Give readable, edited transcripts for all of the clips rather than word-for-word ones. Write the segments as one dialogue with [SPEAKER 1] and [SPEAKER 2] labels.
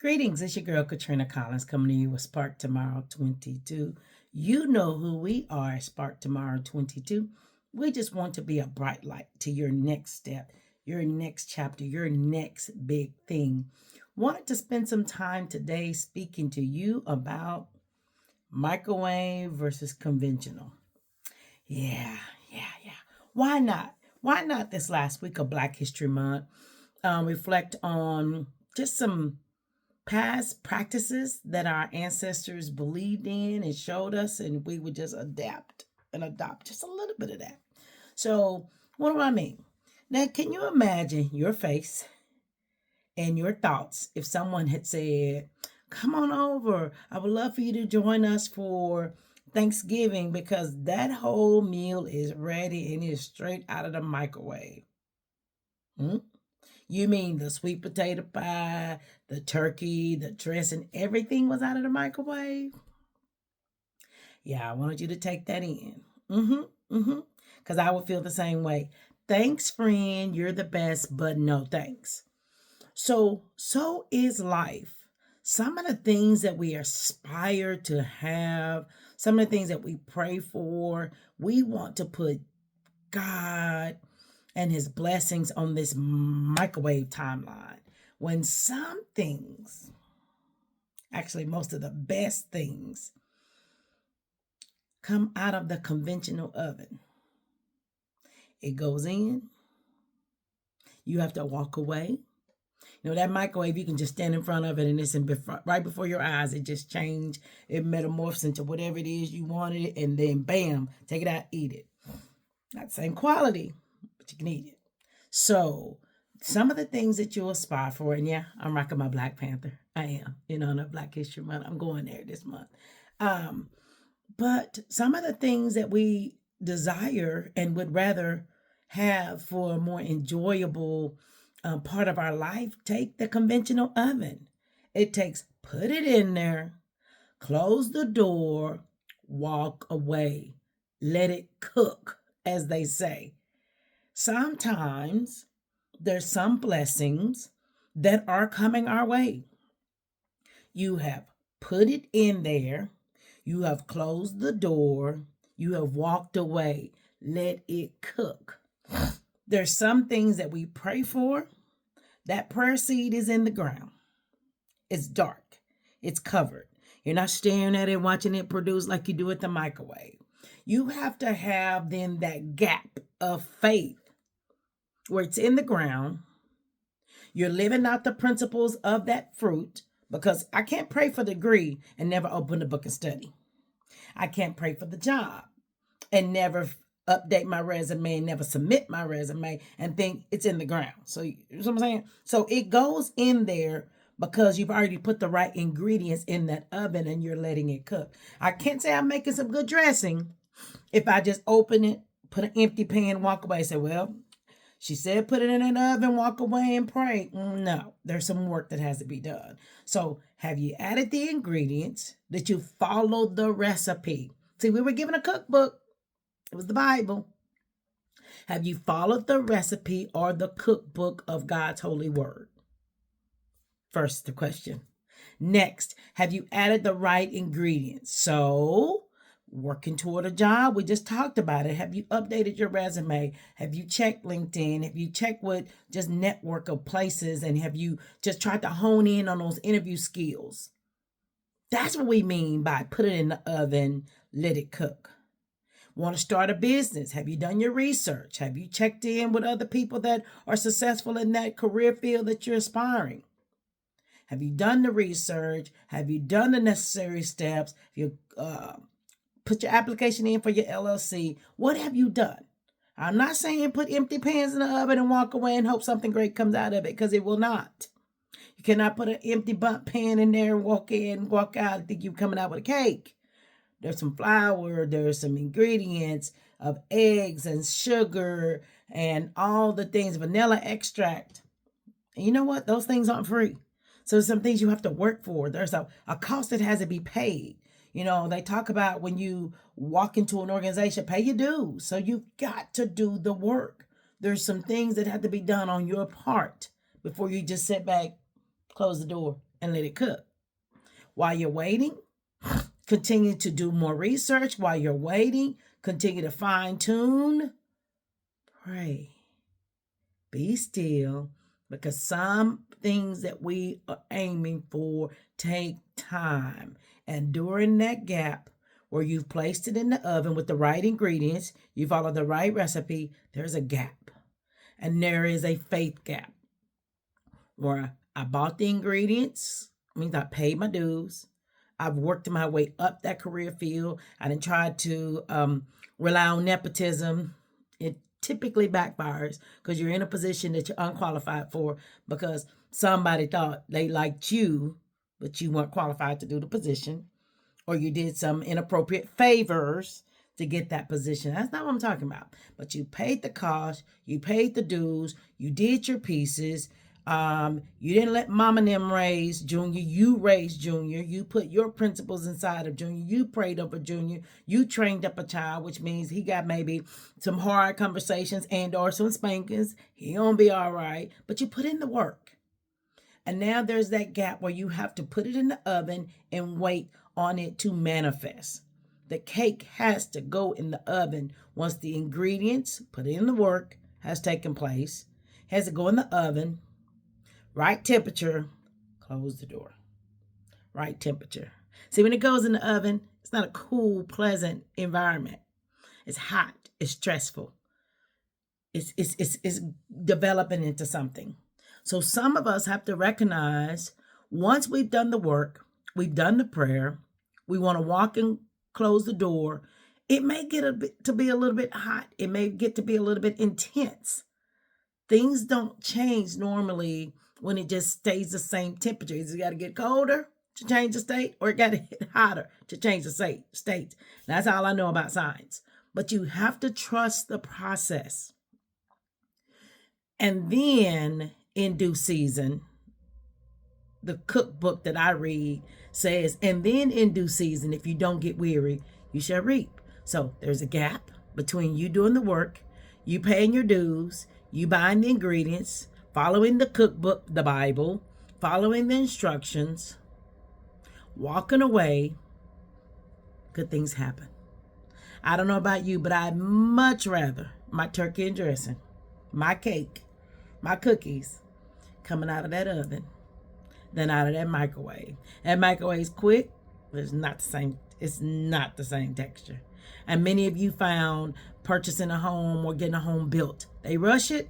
[SPEAKER 1] Greetings, it's your girl Katrina Collins coming to you with SprkTmrw22. You know who we are, SprkTmrw22. We just want to be a bright light to your next step, your next chapter, your next big thing. Wanted to spend some time today speaking to you about microwave versus conventional. Yeah. Why not? Why not this last week of Black History Month? Reflect on just some past practices that our ancestors believed in and showed us, and we would just adapt and adopt just a little bit of that. So, what do I mean? Now, can you imagine your face and your thoughts if someone had said, "Come on over. I would love for you to join us for Thanksgiving because that whole meal is ready and is straight out of the microwave." Hmm? You mean the sweet potato pie, the turkey, the dressing, everything was out of the microwave? Yeah, I wanted you to take that in. Because I would feel the same way. Thanks, friend. You're the best, but no thanks. So is life. Some of the things that we aspire to have, some of the things that we pray for, we want to put God and his blessings on this microwave timeline. When some things, actually most of the best things, come out of the conventional oven. It goes in. You have to walk away. You know, that microwave, you can just stand in front of it and it's right before your eyes. It just changed. It metamorphs into whatever it is you wanted it. And then bam, take it out, eat it. Not the same quality, but you can eat it. So some of the things that you aspire for, and yeah, I'm rocking my Black Panther. I am, on a Black History Month. I'm going there this month. But some of the things that we desire and would rather have for a more enjoyable part of our life, take the conventional oven. It takes, put it in there, close the door, walk away, let it cook, as they say. Sometimes there's some blessings that are coming our way. You have put it in there. You have closed the door. You have walked away. Let it cook. There's some things that we pray for. That prayer seed is in the ground. It's dark. It's covered. You're not staring at it, watching it produce like you do at the microwave. You have to have then that gap of faith where it's in the ground. You're living out the principles of that fruit, because I can't pray for the degree and never open the book and study. I can't pray for the job and never update my resume and never submit my resume and think it's in the ground. So you know what I'm saying? So it goes in there because you've already put the right ingredients in that oven and you're letting it cook. I can't say I'm making some good dressing if I just open it, put an empty pan, walk away, say, well, she said put it in an oven, walk away and pray. No, there's some work that has to be done. So have you added the ingredients? Did you follow the recipe? See, we were given a cookbook. It was the Bible. Have you followed the recipe or the cookbook of God's holy word? First, the question. Next, have you added the right ingredients? So, working toward a job, we just talked about it. Have you updated your resume? Have you checked LinkedIn? Have you checked with just network of places? And have you just tried to hone in on those interview skills? That's what we mean by put it in the oven, let it cook. Want to start a business? Have you done your research? Have you checked in with other people that are successful in that career field that you're aspiring? Have you done the research? Have you done the necessary steps? Have you put your application in for your LLC? What have you done? I'm not saying put empty pans in the oven and walk away and hope something great comes out of it, because it will not. You cannot put an empty bunt pan in there and walk in, walk out and think you're coming out with a cake. There's some flour, there's some ingredients of eggs and sugar and all the things, vanilla extract. And you know what? Those things aren't free. So there's some things you have to work for. There's a cost that has to be paid. They talk about when you walk into an organization, pay your dues. So you've got to do the work. There's some things that have to be done on your part before you just sit back, close the door, and let it cook. While you're waiting, continue to do more research. While you're waiting, continue to fine tune. Pray. Be still, because some things that we are aiming for take time. And during that gap where you've placed it in the oven with the right ingredients, you follow the right recipe, there's a gap. And there is a faith gap where I bought the ingredients, means I paid my dues. I've worked my way up that career field. I didn't try to rely on nepotism. It typically backfires because you're in a position that you're unqualified for because somebody thought they liked you, but you weren't qualified to do the position, or you did some inappropriate favors to get that position. That's not what I'm talking about. But you paid the cost, you paid the dues, you did your pieces. You didn't let mom and them raise Junior. You raised Junior. You put your principles inside of Junior. You prayed over Junior. You trained up a child, which means he got maybe some hard conversations and or some spankings. He gonna be all right. But you put in the work. And now there's that gap where you have to put it in the oven and wait on it to manifest. The cake has to go in the oven once the ingredients, put in the work, has taken place. Has to go in the oven. Right temperature, close the door. Right temperature. See, when it goes in the oven, it's not a cool, pleasant environment. It's hot. It's stressful. It's developing into something. So some of us have to recognize once we've done the work, we've done the prayer, we want to walk and close the door, it may get to be a little bit hot. It may get to be a little bit intense. Things don't change normally when it just stays the same temperature. It's got to get colder to change the state, or it got to get hotter to change the state. That's all I know about science. But you have to trust the process. And then in due season, the cookbook that I read says, and then in due season, if you don't get weary, you shall reap. So there's a gap between you doing the work, you paying your dues, you buying the ingredients, following the cookbook, the Bible, following the instructions, walking away, good things happen. I don't know about you, but I'd much rather my turkey and dressing, my cake, my cookies coming out of that oven than out of that microwave. That microwave's quick, but it's not the same. It's not the same texture. And many of you found purchasing a home or getting a home built, they rush it.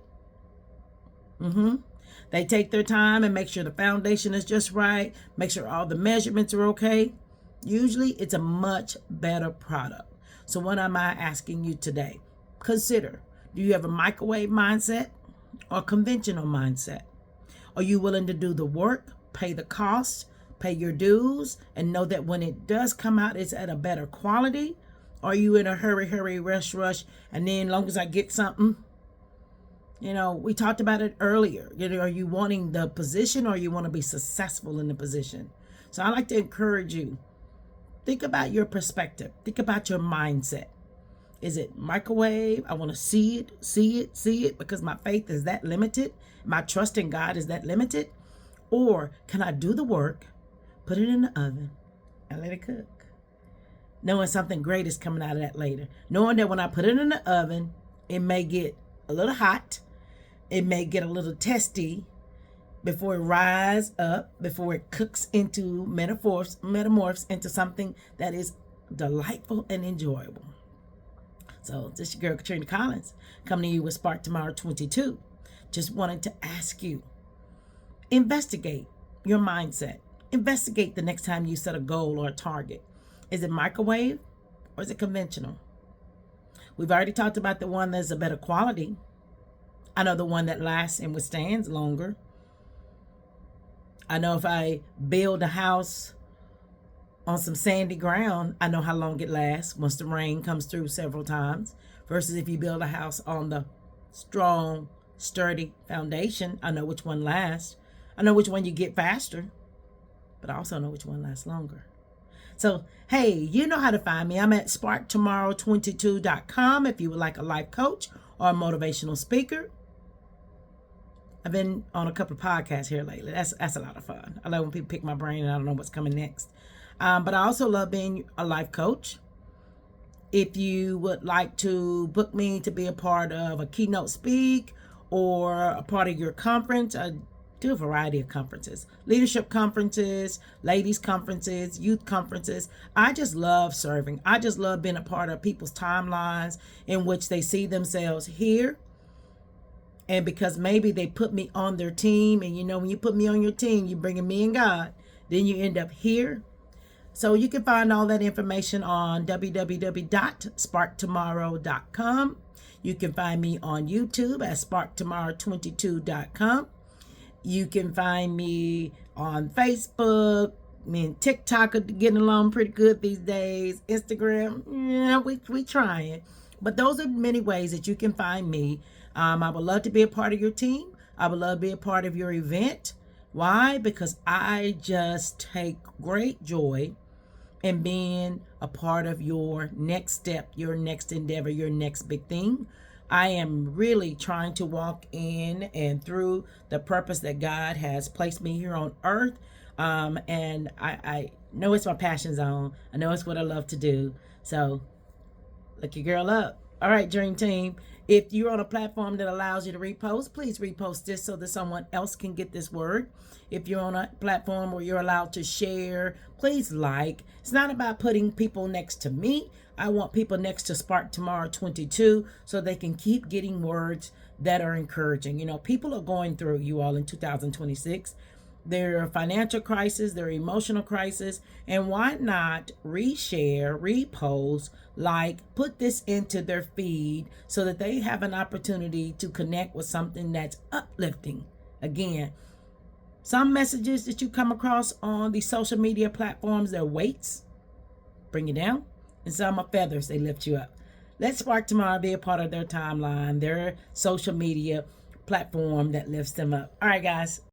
[SPEAKER 1] They take their time and make sure the foundation is just right, make sure all the measurements are okay. Usually it's a much better product. So what am I asking you today? Consider, do you have a microwave mindset or conventional mindset? Are you willing to do the work, pay the cost, pay your dues, and know that when it does come out, it's at a better quality? Or are you in a hurry, rush, and then as long as I get something? We talked about it earlier. Are you wanting the position, or you want to be successful in the position? So I like to encourage you. Think about your perspective. Think about your mindset. Is it microwave? I want to see it because my faith is that limited. My trust in God is that limited. Or can I do the work, put it in the oven, and let it cook? Knowing something great is coming out of that later. Knowing that when I put it in the oven, it may get a little hot. It may get a little testy before it rises up, before it cooks into metamorphs into something that is delightful and enjoyable. So this is your girl, Katrina Collins, coming to you with SprkTmrw22. Just wanted to ask you, investigate your mindset. Investigate the next time you set a goal or a target. Is it microwave or is it conventional? We've already talked about the one that's a better quality. I know the one that lasts and withstands longer. I know if I build a house on some sandy ground, I know how long it lasts once the rain comes through several times. Versus if you build a house on the strong, sturdy foundation, I know which one lasts. I know which one you get faster, but I also know which one lasts longer. So, hey, you know how to find me. I'm at SprkTmrw22.com if you would like a life coach or a motivational speaker. I've been on a couple of podcasts here lately. That's a lot of fun. I love when people pick my brain and I don't know what's coming next. But I also love being a life coach. If you would like to book me to be a part of a keynote speak or a part of your conference, I do a variety of conferences, leadership conferences, ladies conferences, youth conferences. I just love serving. I just love being a part of people's timelines in which they see themselves here. And because maybe they put me on their team, and you know, when you put me on your team, you're bringing me and God, then you end up here. So you can find all that information on www.SprkTmrw22.com. You can find me on YouTube at SprkTmrw22.com. You can find me on Facebook. Me and TikTok are getting along pretty good these days. Instagram, yeah, we trying. But those are many ways that you can find me. I would love to be a part of your team. I would love to be a part of your event. Why? Because I just take great joy in being a part of your next step, your next endeavor, your next big thing. I am really trying to walk in and through the purpose that God has placed me here on earth. And I know it's my passion zone. I know it's what I love to do. So look your girl up. All right, Dream Team. If you're on a platform that allows you to repost, please repost this so that someone else can get this word. If you're on a platform where you're allowed to share, please like. It's not about putting people next to me. I want people next to SprkTmrw22 so they can keep getting words that are encouraging. You know, people are going through, you all, in 2026. Their financial crisis, their emotional crisis, and why not reshare, repost, like, put this into their feed so that they have an opportunity to connect with something that's uplifting. Again, some messages that you come across on these social media platforms, they're weights, bring you down, and some are feathers, they lift you up. Let SprkTmrw be a part of their timeline, their social media platform that lifts them up. All right, guys.